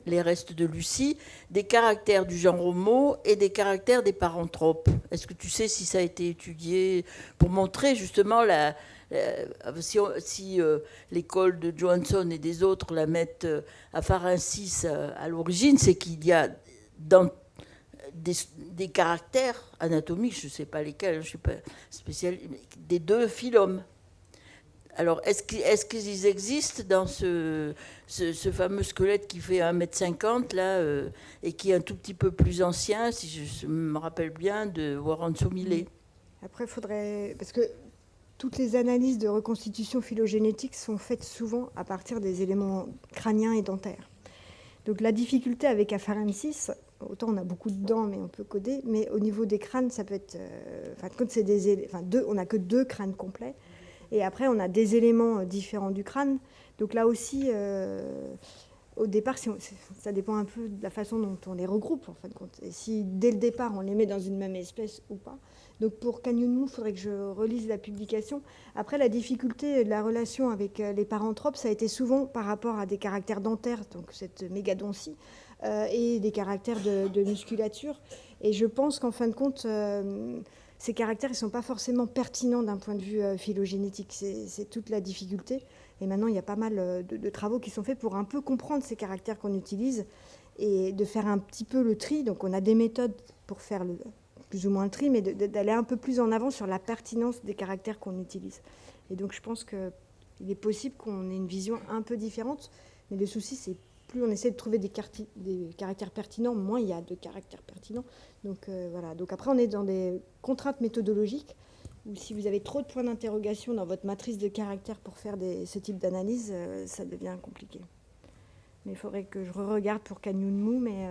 les restes de Lucie, des caractères du genre homo et des caractères des paranthropes? Est-ce que tu sais si ça a été étudié pour montrer justement si l'école de Johansson et des autres la mettent à Farensis à l'origine, c'est qu'il y a dans des caractères anatomiques, je ne sais pas lesquels, je ne suis pas spécialiste, des deux phylum. Alors, est-ce qu'ils existent dans ce fameux squelette qui fait 1,50 m là, et qui est un tout petit peu plus ancien, si je me rappelle bien, de Warren Millet? Après, il faudrait... Parce que toutes les analyses de reconstitution phylogénétique sont faites souvent à partir des éléments crâniens et dentaires. Donc la difficulté avec Afarensis, autant on a beaucoup de dents, mais on peut coder, mais au niveau des crânes, ça peut être... quand c'est on n'a que 2 crânes complets. Et après, on a des éléments différents du crâne. Donc là aussi, au départ, ça dépend un peu de la façon dont on les regroupe, en fin de compte. Et si, dès le départ, on les met dans une même espèce ou pas. Donc pour Canyon Mou, il faudrait que je relise la publication. Après, la difficulté de la relation avec les paranthropes, ça a été souvent par rapport à des caractères dentaires, donc cette mégadontie, et des caractères de musculature. Et je pense qu'en fin de compte... ces caractères ne sont pas forcément pertinents d'un point de vue phylogénétique. C'est toute la difficulté. Et maintenant, il y a pas mal de travaux qui sont faits pour un peu comprendre ces caractères qu'on utilise et de faire un petit peu le tri. Donc, on a des méthodes pour faire plus ou moins le tri, mais d'aller un peu plus en avant sur la pertinence des caractères qu'on utilise. Et donc, je pense qu'il est possible qu'on ait une vision un peu différente. Mais le souci, c'est plus on essaie de trouver des caractères pertinents, moins il y a de caractères pertinents. Donc voilà. Donc après, on est dans des contraintes méthodologiques où si vous avez trop de points d'interrogation dans votre matrice de caractères pour faire ce type d'analyse, ça devient compliqué. Mais il faudrait que je regarde pour Canyon Mou, mais...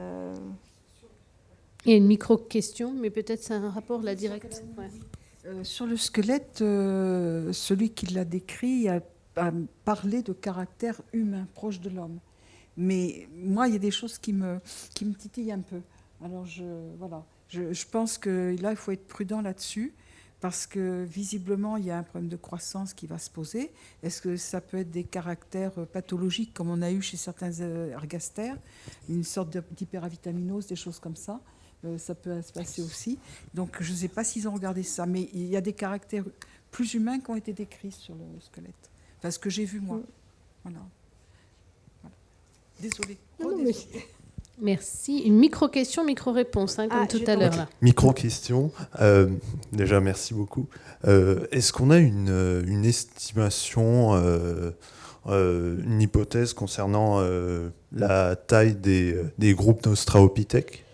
Il y a une micro-question, mais peut-être c'est un rapport là direct. Ouais. Sur le squelette, celui qui l'a décrit a parlé de caractère humain, proche de l'homme. Mais moi, il y a des choses qui me titillent un peu. Alors, je pense que là, il faut être prudent là-dessus, parce que visiblement, il y a un problème de croissance qui va se poser. Est-ce que ça peut être des caractères pathologiques, comme on a eu chez certains ergastères, une sorte d'hyperavitaminose, des choses comme ça? Ça peut se passer aussi. Donc, je ne sais pas s'ils ont regardé ça, mais il y a des caractères plus humains qui ont été décrits sur le squelette. Enfin, ce que j'ai vu, moi. Voilà. Désolée. Merci. Une micro-question, micro-réponse, comme tout à l'heure. Là. Micro-question. Déjà, merci beaucoup. Est-ce qu'on a une estimation, une hypothèse concernant la taille des groupes d'Australopithèques?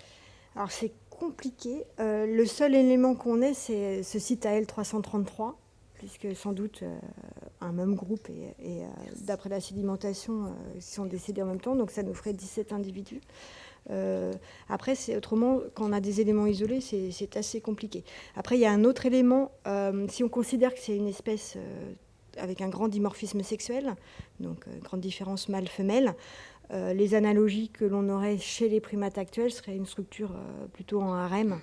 Alors, c'est compliqué. Le seul élément qu'on ait, c'est ce site AL333, puisque sans doute un même groupe et d'après la sédimentation, ils sont décédés en même temps, donc ça nous ferait 17 individus. Après, autrement, quand on a des éléments isolés, c'est assez compliqué. Après, il y a un autre élément, si on considère que c'est une espèce avec un grand dimorphisme sexuel, donc grande différence mâle-femelle, les analogies que l'on aurait chez les primates actuels seraient une structure plutôt en harem,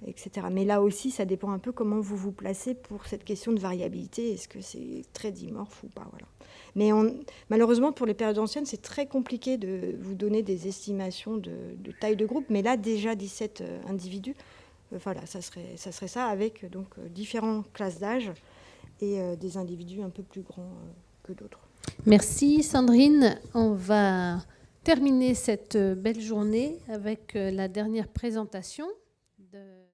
etc. Mais là aussi, ça dépend un peu comment vous vous placez pour cette question de variabilité. Est-ce que c'est très dimorphe ou pas, voilà. Mais malheureusement, pour les périodes anciennes, c'est très compliqué de vous donner des estimations de taille de groupe. Mais là, déjà 17 individus, voilà, ça serait ça avec donc différentes classes d'âge et des individus un peu plus grands que d'autres. Merci Sandrine. On va terminer cette belle journée avec la dernière présentation de...